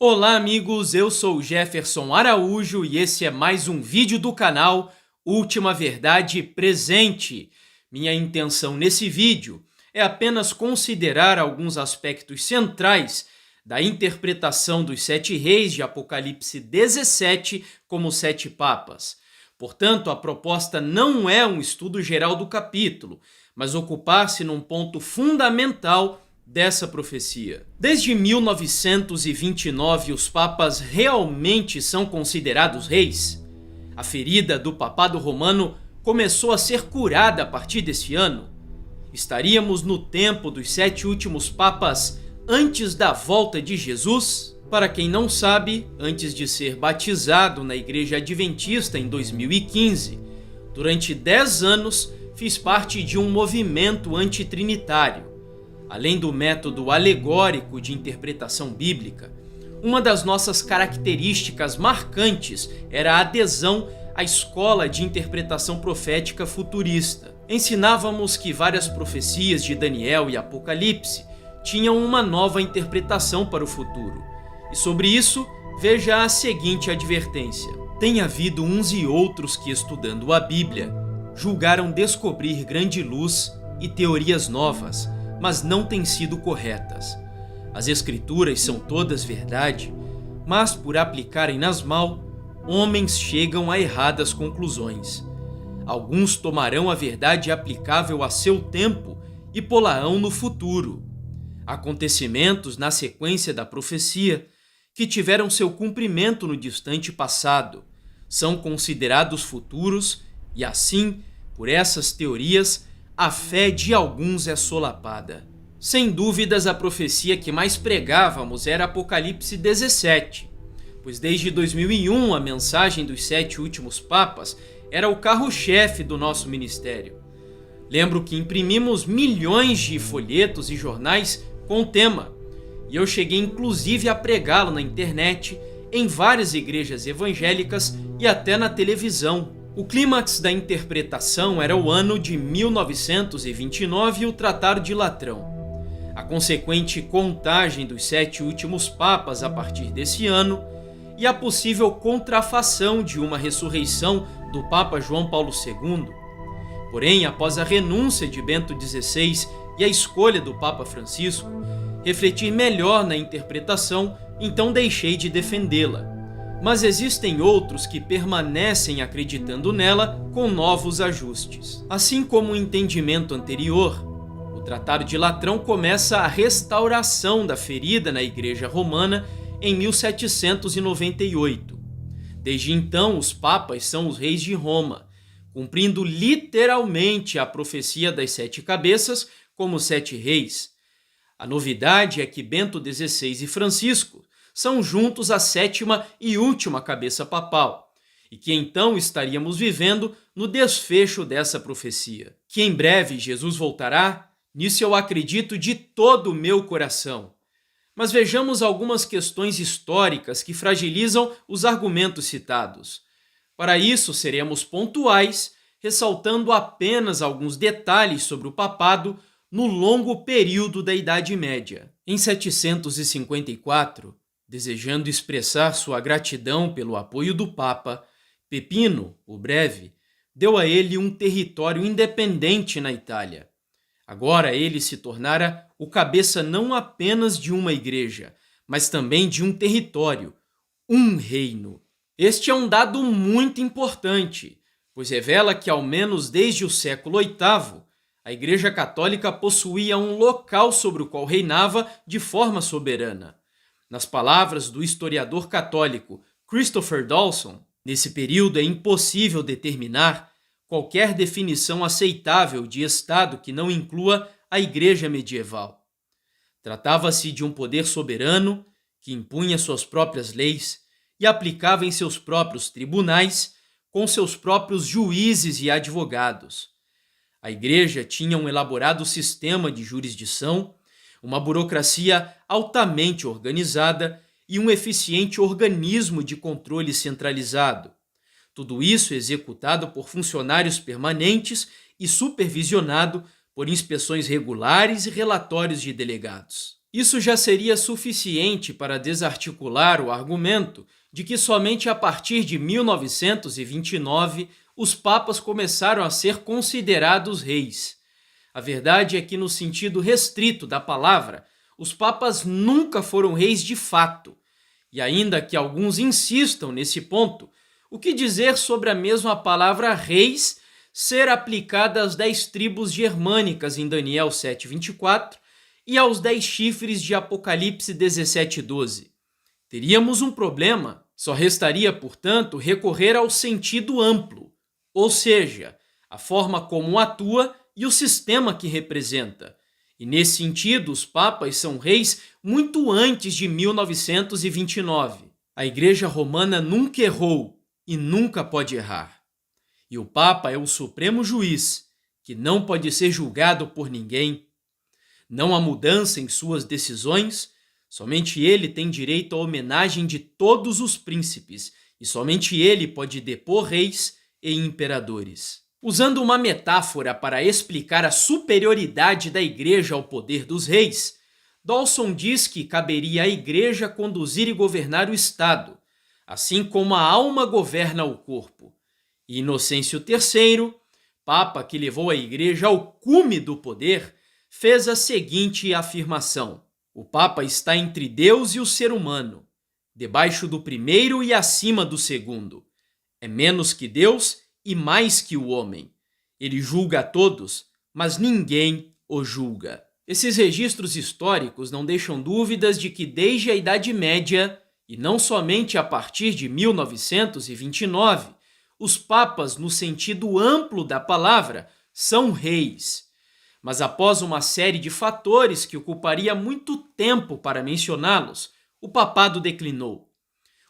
Olá amigos, eu sou o Jefferson Araújo e esse é mais um vídeo do canal Última Verdade Presente. Minha intenção nesse vídeo é apenas considerar alguns aspectos centrais da interpretação dos 7 reis de Apocalipse 17 como 7 papas. Portanto, a proposta não é um estudo geral do capítulo, mas ocupar-se num ponto fundamental dessa profecia. Desde 1929, os papas realmente são considerados reis? A ferida do papado romano começou a ser curada a partir desse ano? Estaríamos no tempo dos 7 últimos papas antes da volta de Jesus? Para quem não sabe, antes de ser batizado na Igreja Adventista em 2015, durante 10 anos fiz parte de um movimento antitrinitário. Além do método alegórico de interpretação bíblica, uma das nossas características marcantes era a adesão à escola de interpretação profética futurista. Ensinávamos que várias profecias de Daniel e Apocalipse tinham uma nova interpretação para o futuro. E sobre isso, veja a seguinte advertência. Tem havido uns e outros que, estudando a Bíblia, julgaram descobrir grande luz e teorias novas, mas não têm sido corretas. As Escrituras são todas verdade, mas por aplicarem-nas mal, homens chegam a erradas conclusões. Alguns tomarão a verdade aplicável a seu tempo e pô-la-ão no futuro. Acontecimentos na sequência da profecia, que tiveram seu cumprimento no distante passado, são considerados futuros e assim, por essas teorias, a fé de alguns é solapada. Sem dúvidas, a profecia que mais pregávamos era Apocalipse 17, pois desde 2001 a mensagem dos 7 últimos papas era o carro-chefe do nosso ministério. Lembro que imprimimos milhões de folhetos e jornais com o tema, e eu cheguei inclusive a pregá-lo na internet, em várias igrejas evangélicas e até na televisão. O clímax da interpretação era o ano de 1929 e o Tratado de Latrão. A consequente contagem dos 7 últimos papas a partir desse ano e a possível contrafação de uma ressurreição do Papa João Paulo II. Porém, após a renúncia de Bento XVI e a escolha do Papa Francisco, refleti melhor na interpretação, então deixei de defendê-la. Mas existem outros que permanecem acreditando nela com novos ajustes. Assim como o entendimento anterior, o Tratado de Latrão começa a restauração da ferida na Igreja Romana em 1798. Desde então, os papas são os reis de Roma, cumprindo literalmente a profecia das 7 cabeças como 7 reis. A novidade é que Bento XVI e Francisco são juntos a 7ª e última cabeça papal, e que então estaríamos vivendo no desfecho dessa profecia. Que em breve Jesus voltará, nisso eu acredito de todo o meu coração. Mas vejamos algumas questões históricas que fragilizam os argumentos citados. Para isso, seremos pontuais, ressaltando apenas alguns detalhes sobre o papado no longo período da Idade Média. Em 754, desejando expressar sua gratidão pelo apoio do Papa, Pepino, o Breve, deu a ele um território independente na Itália. Agora ele se tornara o cabeça não apenas de uma igreja, mas também de um território, um reino. Este é um dado muito importante, pois revela que, ao menos desde o século VIII, a Igreja Católica possuía um local sobre o qual reinava de forma soberana. Nas palavras do historiador católico Christopher Dawson, nesse período é impossível determinar qualquer definição aceitável de Estado que não inclua a Igreja medieval. Tratava-se de um poder soberano que impunha suas próprias leis e aplicava em seus próprios tribunais com seus próprios juízes e advogados. A Igreja tinha um elaborado sistema de jurisdição, uma burocracia altamente organizada e um eficiente organismo de controle centralizado. Tudo isso executado por funcionários permanentes e supervisionado por inspeções regulares e relatórios de delegados. Isso já seria suficiente para desarticular o argumento de que somente a partir de 1929 os papas começaram a ser considerados reis. A verdade é que, no sentido restrito da palavra, os papas nunca foram reis de fato. E ainda que alguns insistam nesse ponto, o que dizer sobre a mesma palavra reis ser aplicada às 10 tribos germânicas em Daniel 7:24 e aos 10 chifres de Apocalipse 17:12? Teríamos um problema. Só restaria, portanto, recorrer ao sentido amplo, ou seja, a forma como atua e o sistema que representa. E nesse sentido, os papas são reis muito antes de 1929. A Igreja Romana nunca errou e nunca pode errar. E o Papa é o supremo juiz, que não pode ser julgado por ninguém. Não há mudança em suas decisões, somente ele tem direito à homenagem de todos os príncipes, e somente ele pode depor reis e imperadores. Usando uma metáfora para explicar a superioridade da Igreja ao poder dos reis, Dawson diz que caberia à Igreja conduzir e governar o Estado, assim como a alma governa o corpo. E Inocêncio III, Papa que levou a Igreja ao cume do poder, fez a seguinte afirmação: o Papa está entre Deus e o ser humano, debaixo do primeiro e acima do segundo. É menos que Deus e mais que o homem. Ele julga a todos, mas ninguém o julga. Esses registros históricos não deixam dúvidas de que desde a Idade Média, e não somente a partir de 1929, os papas, no sentido amplo da palavra, são reis. Mas após uma série de fatores que ocuparia muito tempo para mencioná-los, o papado declinou.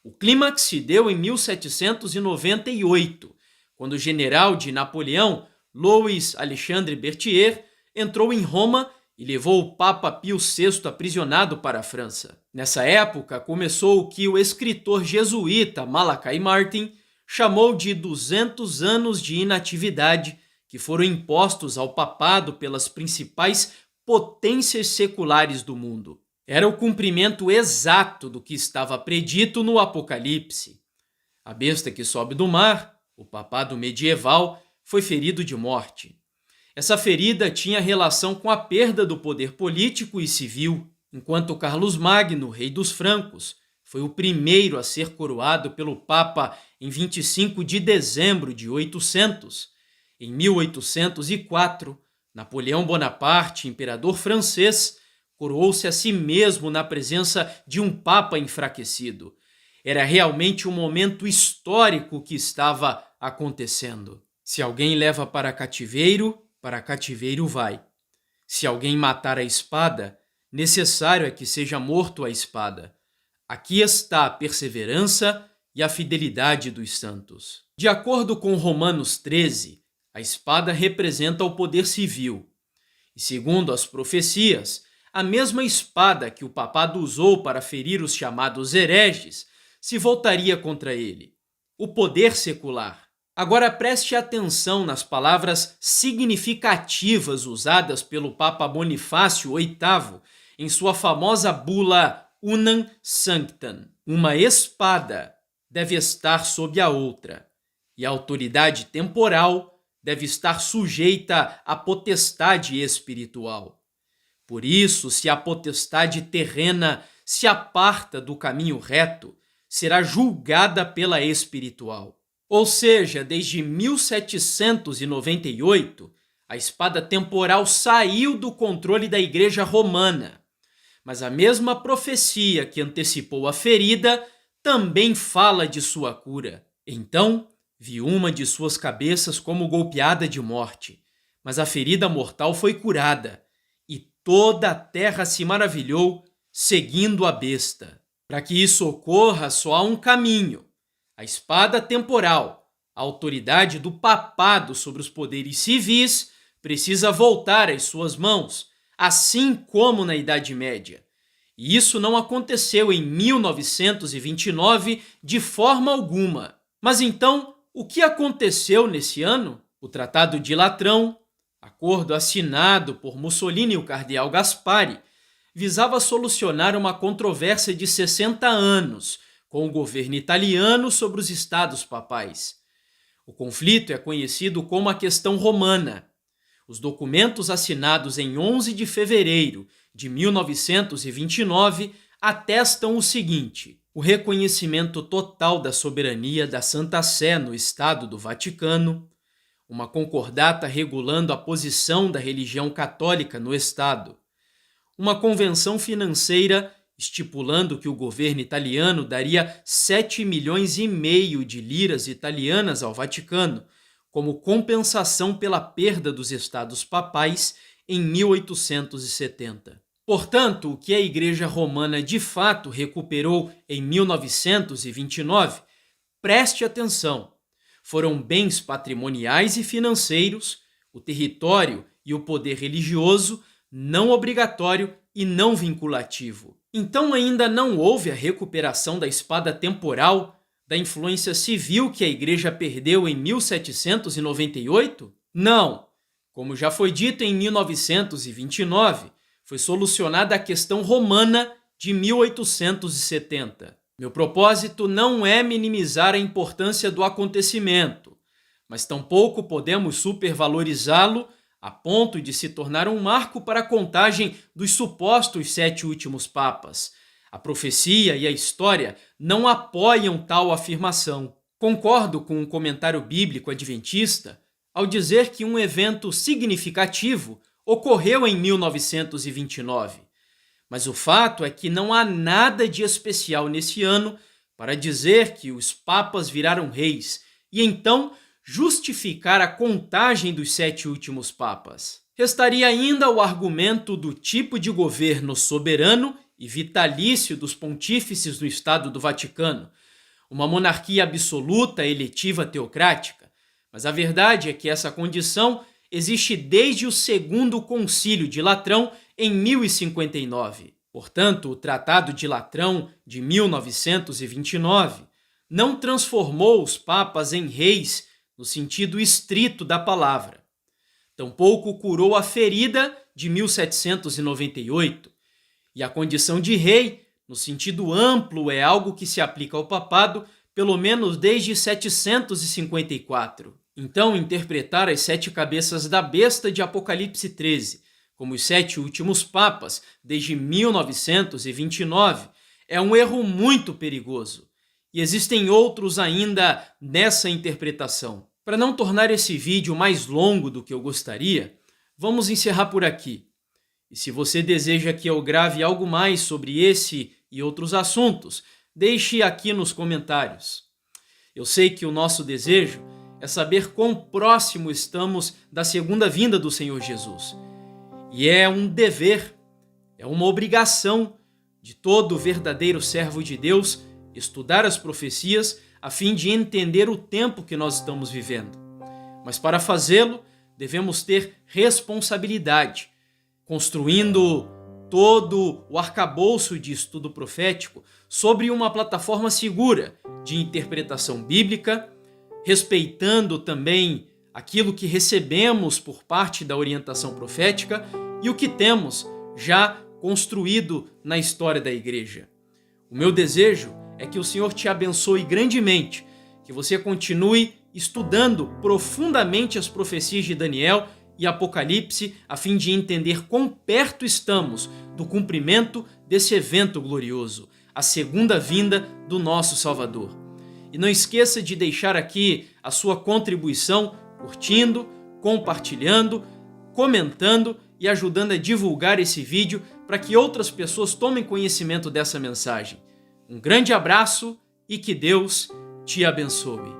O clímax se deu em 1798, quando o general de Napoleão, Louis Alexandre Berthier, entrou em Roma e levou o Papa Pio VI aprisionado para a França. Nessa época, começou o que o escritor jesuíta Malachi Martin chamou de 200 anos de inatividade, que foram impostos ao papado pelas principais potências seculares do mundo. Era o cumprimento exato do que estava predito no Apocalipse. A besta que sobe do mar, o papado medieval, foi ferido de morte. Essa ferida tinha relação com a perda do poder político e civil, enquanto Carlos Magno, rei dos francos, foi o primeiro a ser coroado pelo Papa em 25 de dezembro de 800. Em 1804, Napoleão Bonaparte, imperador francês, coroou-se a si mesmo na presença de um Papa enfraquecido. Era realmente um momento histórico que estava acontecendo. Se alguém leva para cativeiro vai. Se alguém matar a espada, necessário é que seja morto a espada. Aqui está a perseverança e a fidelidade dos santos. De acordo com Romanos 13, a espada representa o poder civil. E segundo as profecias, a mesma espada que o papado usou para ferir os chamados hereges se voltaria contra ele, o poder secular. Agora preste atenção nas palavras significativas usadas pelo Papa Bonifácio VIII em sua famosa bula Unam Sanctam. Uma espada deve estar sob a outra, e a autoridade temporal deve estar sujeita à potestade espiritual. Por isso, se a potestade terrena se aparta do caminho reto, será julgada pela espiritual. Ou seja, desde 1798, a espada temporal saiu do controle da Igreja Romana. Mas a mesma profecia que antecipou a ferida também fala de sua cura. Então, vi uma de suas cabeças como golpeada de morte, mas a ferida mortal foi curada, e toda a terra se maravilhou, seguindo a besta. Para que isso ocorra, só há um caminho: a espada temporal, a autoridade do papado sobre os poderes civis, precisa voltar às suas mãos, assim como na Idade Média. E isso não aconteceu em 1929 de forma alguma. Mas então, o que aconteceu nesse ano? O Tratado de Latrão, acordo assinado por Mussolini e o cardeal Gaspari, visava solucionar uma controvérsia de 60 anos com o governo italiano sobre os estados papais. O conflito é conhecido como a Questão Romana. Os documentos assinados em 11 de fevereiro de 1929 atestam o seguinte: o reconhecimento total da soberania da Santa Sé no Estado do Vaticano, uma concordata regulando a posição da religião católica no Estado, uma convenção financeira estipulando que o governo italiano daria 7,5 milhões de liras italianas ao Vaticano como compensação pela perda dos estados papais em 1870. Portanto, o que a Igreja Romana de fato recuperou em 1929, preste atenção, foram bens patrimoniais e financeiros, o território e o poder religioso, não obrigatório e não vinculativo. Então ainda não houve a recuperação da espada temporal, da influência civil que a Igreja perdeu em 1798? Não! Como já foi dito em 1929, foi solucionada a Questão Romana de 1870. Meu propósito não é minimizar a importância do acontecimento, mas tampouco podemos supervalorizá-lo a ponto de se tornar um marco para a contagem dos supostos 7 últimos papas. A profecia e a história não apoiam tal afirmação. Concordo com um comentário bíblico adventista ao dizer que um evento significativo ocorreu em 1929. Mas o fato é que não há nada de especial nesse ano para dizer que os papas viraram reis e então justificar a contagem dos 7 últimos papas. Restaria ainda o argumento do tipo de governo soberano e vitalício dos pontífices no Estado do Vaticano, uma monarquia absoluta, eletiva, teocrática. Mas a verdade é que essa condição existe desde o Segundo Concílio de Latrão em 1059. Portanto, o Tratado de Latrão de 1929 não transformou os papas em reis no sentido estrito da palavra. Tampouco curou a ferida de 1798. E a condição de rei, no sentido amplo, é algo que se aplica ao papado pelo menos desde 754. Então, interpretar as 7 cabeças da besta de Apocalipse 13 como os 7 últimos papas desde 1929 é um erro muito perigoso. E existem outros ainda nessa interpretação. Para não tornar esse vídeo mais longo do que eu gostaria, vamos encerrar por aqui. E se você deseja que eu grave algo mais sobre esse e outros assuntos, deixe aqui nos comentários. Eu sei que o nosso desejo é saber quão próximo estamos da segunda vinda do Senhor Jesus. E é um dever, é uma obrigação de todo verdadeiro servo de Deus estudar as profecias a fim de entender o tempo que nós estamos vivendo. Mas para fazê-lo, devemos ter responsabilidade, construindo todo o arcabouço de estudo profético sobre uma plataforma segura de interpretação bíblica, respeitando também aquilo que recebemos por parte da orientação profética e o que temos já construído na história da igreja. O meu desejo é que o Senhor te abençoe grandemente, que você continue estudando profundamente as profecias de Daniel e Apocalipse, a fim de entender quão perto estamos do cumprimento desse evento glorioso, a segunda vinda do nosso Salvador. E não esqueça de deixar aqui a sua contribuição, curtindo, compartilhando, comentando e ajudando a divulgar esse vídeo para que outras pessoas tomem conhecimento dessa mensagem. Um grande abraço e que Deus te abençoe.